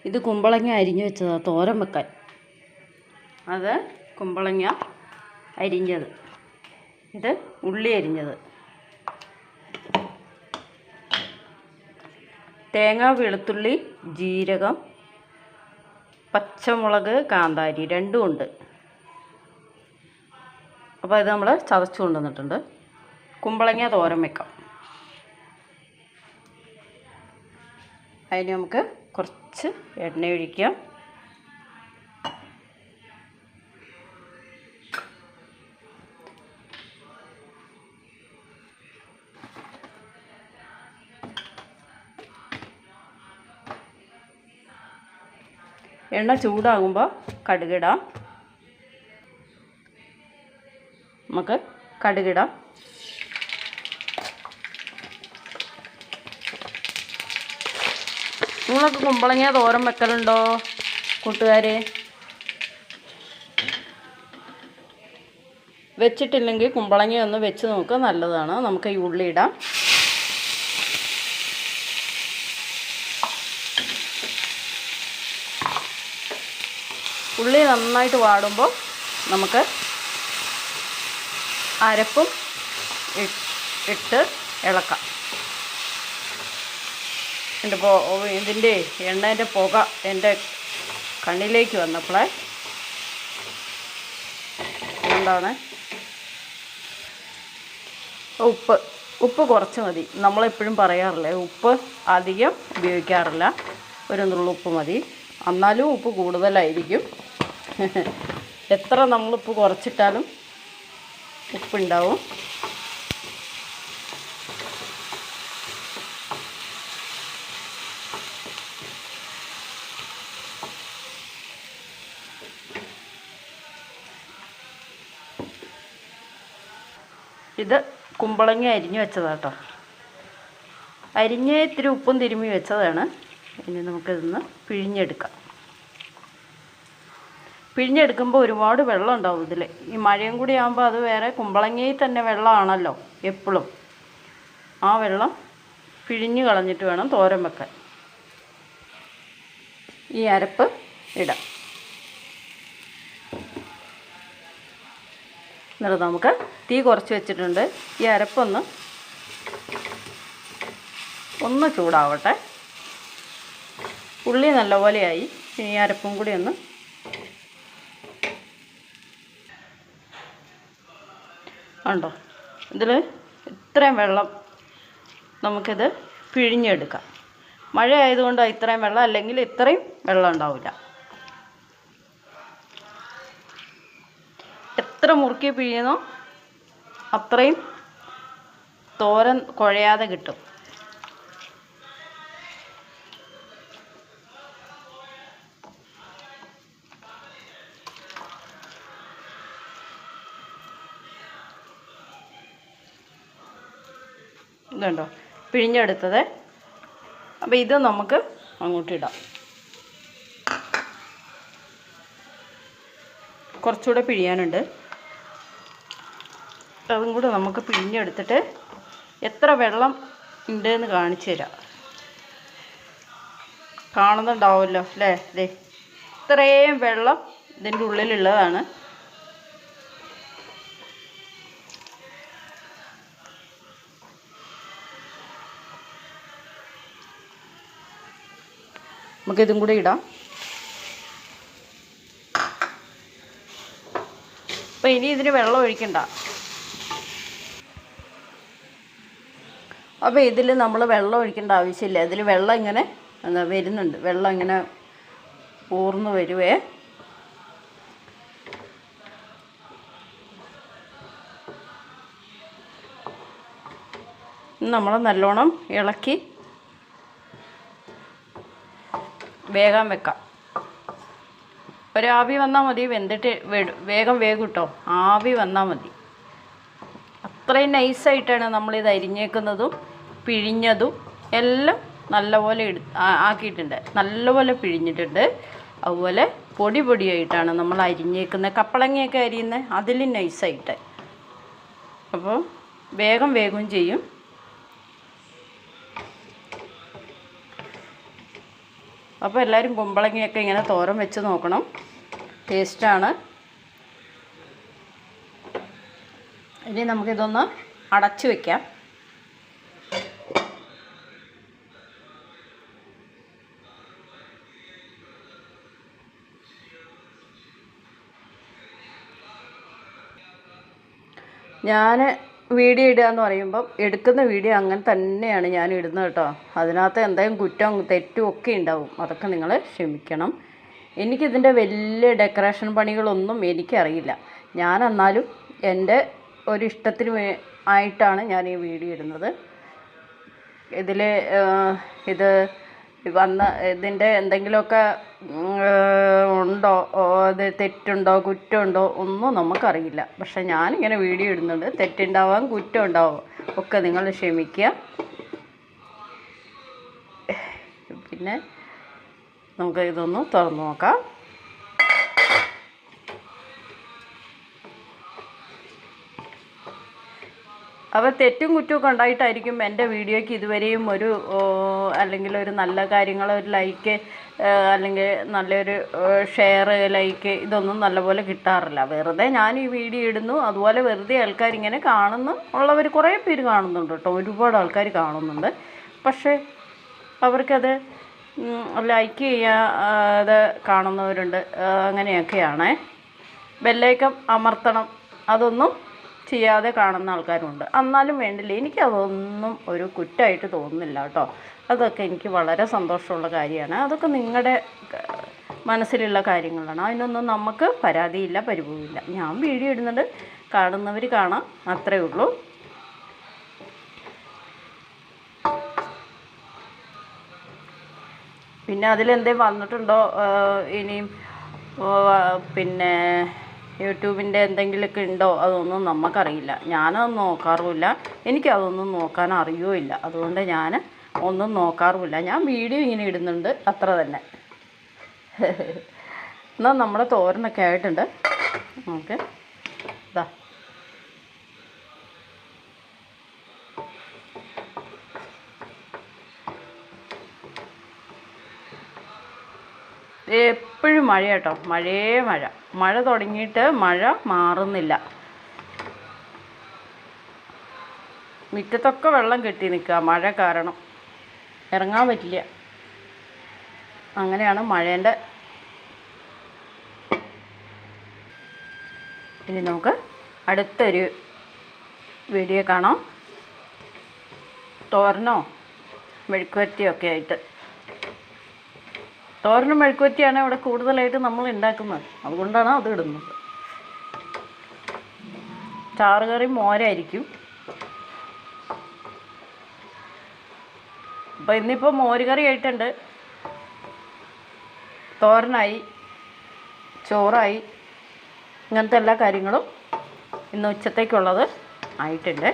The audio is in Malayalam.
ഇത് കുമ്പളങ്ങ അരിഞ്ഞു വെച്ചതാണ് തോരൻ വെക്കാൻ. അത് കുമ്പളങ്ങ അരിഞ്ഞത്, ഇത് ഉള്ളി അരിഞ്ഞത്, തേങ്ങ, വെളുത്തുള്ളി, ജീരകം, പച്ചമുളക്, കാന്താരി രണ്ടും ഉണ്ട്. അപ്പോൾ ഇത് നമ്മൾ ചതച്ച് കൊണ്ടുവന്നിട്ടുണ്ട്. കുമ്പളങ്ങ തോരൻ വെക്കാം. അതിന് നമുക്ക് കുറച്ച് എണ്ണ ഒഴിക്കാം. എണ്ണ ചൂടാകുമ്പോൾ കടുകിടാം. നമുക്ക് കടുകിടാം. നിങ്ങളൊക്കെ കുമ്പളങ്ങ തോരൻ വെക്കലുണ്ടോ കൂട്ടുകാർ? വെച്ചിട്ടില്ലെങ്കിൽ കുമ്പളങ്ങ ഒന്ന് വെച്ച് നോക്കുക, നല്ലതാണ്. നമുക്ക് ഈ ഉള്ളി ഇടാം. ഉള്ളി നന്നായിട്ട് വാടുമ്പോൾ നമുക്ക് അരപ്പും ഇട്ട് ഇളക്കാം. ഇതിൻ്റെ എണ്ണേൻ്റെ പുക എൻ്റെ കണ്ണിലേക്ക് വന്നപ്പോഴേ എന്താണ്, ഉപ്പ് കുറച്ച് മതി. നമ്മളെപ്പോഴും പറയാറില്ലേ, ഉപ്പ് അധികം ഉപയോഗിക്കാറില്ല, ഒരു നുള്ളുപ്പ് മതി. എന്നാലും ഉപ്പ് കൂടുതലായിരിക്കും. എത്ര നമ്മളിപ്പോൾ കുറച്ചിട്ടാലും ഉപ്പുണ്ടാവും. ഇത് കുമ്പളങ്ങ അരിഞ്ഞു വെച്ചതാട്ടോ. അരിഞ്ഞ് ഇത്തിരി ഉപ്പും തിരുമ്മി വെച്ചതാണ്. ഇനി നമുക്കിതൊന്ന് പിഴിഞ്ഞെടുക്കാം. പിഴിഞ്ഞെടുക്കുമ്പോൾ ഒരുപാട് വെള്ളം ഉണ്ടാവും ഇതിൽ. ഈ മഴയും കൂടി ആകുമ്പോൾ അത് വേറെ, കുമ്പളങ്ങയിൽ തന്നെ വെള്ളമാണല്ലോ എപ്പോഴും. ആ വെള്ളം പിഴിഞ്ഞ് കളഞ്ഞിട്ട് വേണം തോരൻ വെക്കാൻ. ഈ അരപ്പ് ഇടാം. എന്നിട്ട് നമുക്ക് തീ കുറച്ച് വെച്ചിട്ടുണ്ട്. ഈ അരപ്പൊന്ന് ചൂടാവട്ടെ. ഉള്ളി നല്ലപോലെയായി. ഈ അരപ്പും കൂടി ഒന്ന് ഉണ്ടോ, ഇതിൽ ഇത്രയും വെള്ളം നമുക്കിത് പിഴിഞ്ഞെടുക്കാം. മഴ ആയതുകൊണ്ടാണ് ഇത്രയും വെള്ളം, അല്ലെങ്കിൽ ഇത്രയും വെള്ളം ഉണ്ടാവില്ല. എത്ര മുറുക്കി പിഴിയുന്നോ അത്രയും തോരൻ കുഴയാതെ കിട്ടും. ഇതുണ്ടോ പിഴിഞ്ഞെടുത്തത്. അപ്പോൾ ഇത് നമുക്ക് അങ്ങോട്ടിടാം. കുറച്ചുകൂടെ പിഴിയാനുണ്ട്. അതും കൂടെ നമുക്ക് പിഴിഞ്ഞെടുത്തിട്ട് എത്ര വെള്ളം ഉണ്ടെന്ന് കാണിച്ചു തരാം. കാണുന്നുണ്ടാവുമല്ലോ അല്ലേ? അതെ, ഇത്രയും വെള്ളം ഇതിൻ്റെ ഉള്ളിലുള്ളതാണ്. നമുക്കിതും കൂടി ഇടാം. അപ്പോൾ ഇനി ഇതിന് വെള്ളം ഒഴിക്കണ്ട. അപ്പോൾ ഇതിൽ നമ്മൾ വെള്ളം ഒഴിക്കേണ്ട ആവശ്യമില്ല. ഇതിൽ വെള്ളം ഇങ്ങനെ വരുന്നുണ്ട്. വെള്ളം ഇങ്ങനെ ഊർന്ന് വരുവേ. നമ്മൾ നല്ലോണം ഇളക്കി വേഗം വെക്കാം. ഒരാവി വന്നാൽ മതി, വെന്തിട്ട് വേഗം വേഗം കേട്ടോ. ആവി വന്നാൽ മതി. അത്രയും നൈസായിട്ടാണ് നമ്മളിത് അരിഞ്ഞേക്കുന്നതും പിഴിഞ്ഞതും എല്ലാം നല്ലപോലെ ആക്കിയിട്ടുണ്ട്. നല്ലപോലെ പിഴിഞ്ഞിട്ടുണ്ട്. അതുപോലെ പൊടി പൊടിയായിട്ടാണ് നമ്മൾ അരിഞ്ഞേക്കുന്നത്. കപ്പളങ്ങയൊക്കെ അരിയുന്നത് അതിലും നൈസായിട്ട്. അപ്പോൾ വേഗം വേഗം ചെയ്യും. അപ്പോൾ എല്ലാവരും കുമ്പളങ്ങയൊക്കെ ഇങ്ങനെ തോരൻ വെച്ച് നോക്കണം, ടേസ്റ്റാണ്. ഇനി നമുക്കിതൊന്ന് അടച്ച് വയ്ക്കാം. ഞാൻ വീഡിയോ ഇടുക എന്ന് പറയുമ്പം എടുക്കുന്ന വീഡിയോ അങ്ങനെ തന്നെയാണ് ഞാൻ ഇടുന്നത് കേട്ടോ. അതിനകത്ത് എന്തെങ്കിലും കുറ്റവും തെറ്റും ഒക്കെ ഉണ്ടാവും, അതൊക്കെ നിങ്ങൾ ക്ഷമിക്കണം. എനിക്കിതിൻ്റെ വലിയ ഡെക്കറേഷൻ പണികളൊന്നും എനിക്കറിയില്ല. ഞാൻ എന്നാലും എൻ്റെ ഒരു ഇഷ്ടത്തിന് ആയിട്ടാണ് ഞാൻ ഈ വീഡിയോ ഇടുന്നത്. ഇതിൽ ഇത് ഇതിൻ്റെ എന്തെങ്കിലുമൊക്കെ ഉണ്ടോ, അത് തെറ്റുണ്ടോ കുറ്റമുണ്ടോ ഒന്നും നമുക്കറിയില്ല. പക്ഷെ ഞാനിങ്ങനെ വീഡിയോ ഇടുന്നുണ്ട്, തെറ്റുണ്ടാവാം കുറ്റം ഉണ്ടാവും, ഒക്കെ നിങ്ങൾ ക്ഷമിക്കുക. പിന്നെ നമുക്ക് ഇതൊന്ന് തുറന്ന് നോക്കാം. അപ്പോൾ തെറ്റും കുറ്റമൊക്കെ ഉണ്ടായിട്ടായിരിക്കും എൻ്റെ വീഡിയോയ്ക്ക് ഇതുവരെയും ഒരു അല്ലെങ്കിൽ ഒരു നല്ല കാര്യങ്ങൾ, ഒരു ലൈക്ക് അല്ലെങ്കിൽ നല്ലൊരു ഷെയർ, ലൈക്ക് ഇതൊന്നും നല്ലപോലെ കിട്ടാറില്ല. വെറുതെ ഞാൻ ഈ വീഡിയോ ഇടുന്നു, അതുപോലെ വെറുതെ ആൾക്കാരിങ്ങനെ കാണുന്നു ഉള്ളവർ കുറേ പേര് കാണുന്നുണ്ട് കേട്ടോ, ഒരുപാട് ആൾക്കാർ കാണുന്നുണ്ട്. പക്ഷേ അവർക്കത് ലൈക്ക് ചെയ്യാതെ കാണുന്നവരുണ്ട്, അങ്ങനെയൊക്കെയാണ്. ബെല്ലൈക്കൺ അമർത്തണം, അതൊന്നും ചെയ്യാതെ കാണുന്ന ആൾക്കാരുണ്ട്. എന്നാലും വേണ്ടില്ല, എനിക്കതൊന്നും ഒരു കുറ്റമായിട്ട് തോന്നുന്നില്ല കേട്ടോ. അതൊക്കെ എനിക്ക് വളരെ സന്തോഷമുള്ള കാര്യമാണ്. അതൊക്കെ നിങ്ങളുടെ മനസ്സിലുള്ള കാര്യങ്ങളാണ്. അതിനൊന്നും നമുക്ക് പരാതിയില്ല, പരിഭവമില്ല. ഞാൻ വീഡിയോ ഇടുന്നുണ്ട്, കാണുന്നവർ കാണാം, അത്രയേ ഉള്ളൂ. പിന്നെ അതിലെന്തേ വന്നിട്ടുണ്ടോ ഇനിയും പിന്നെ യൂട്യൂബിൻ്റെ എന്തെങ്കിലുമൊക്കെ ഉണ്ടോ അതൊന്നും നമുക്കറിയില്ല. ഞാനതൊന്നും നോക്കാറുമില്ല, എനിക്കതൊന്നും നോക്കാൻ അറിയുമില്ല. അതുകൊണ്ട് ഞാൻ ഒന്നും നോക്കാറുമില്ല. ഞാൻ വീഡിയോ ഇങ്ങനെ ഇടുന്നുണ്ട്, അത്ര തന്നെ. എന്നാൽ നമ്മുടെ തോരനൊക്കെ ആയിട്ടുണ്ട്. ഓക്കെ, ഇതാ എപ്പോഴും മഴ കേട്ടോ, മഴ തുടങ്ങിയിട്ട് മഴ മാറുന്നില്ല. മുറ്റത്തൊക്കെ വെള്ളം കെട്ടി നിൽക്കുക, മഴ കാരണം ഇറങ്ങാൻ പറ്റില്ല. അങ്ങനെയാണ് മഴേൻ്റെ. ഇനി നമുക്ക് അടുത്തൊരു വീഡിയോ കാണാം, തോരനോ മെഴുക്കുവരട്ടിയോ ഒക്കെ ആയിട്ട്. തോരനും മെഴുക്കുവരട്ടിയാണ് ഇവിടെ കൂടുതലായിട്ട് നമ്മൾ ഉണ്ടാക്കുന്നത്, അതുകൊണ്ടാണ് അത് ഇടുന്നത്. ചാറുകറി മോരായിരിക്കും. അപ്പോൾ ഇന്നിപ്പോൾ മോരുകറി ആയിട്ടുണ്ട്, തോരനായി, ചോറായി, ഇങ്ങനത്തെ എല്ലാ കാര്യങ്ങളും ഇന്ന് ഉച്ചത്തേക്കുള്ളത് ആയിട്ടുണ്ട്.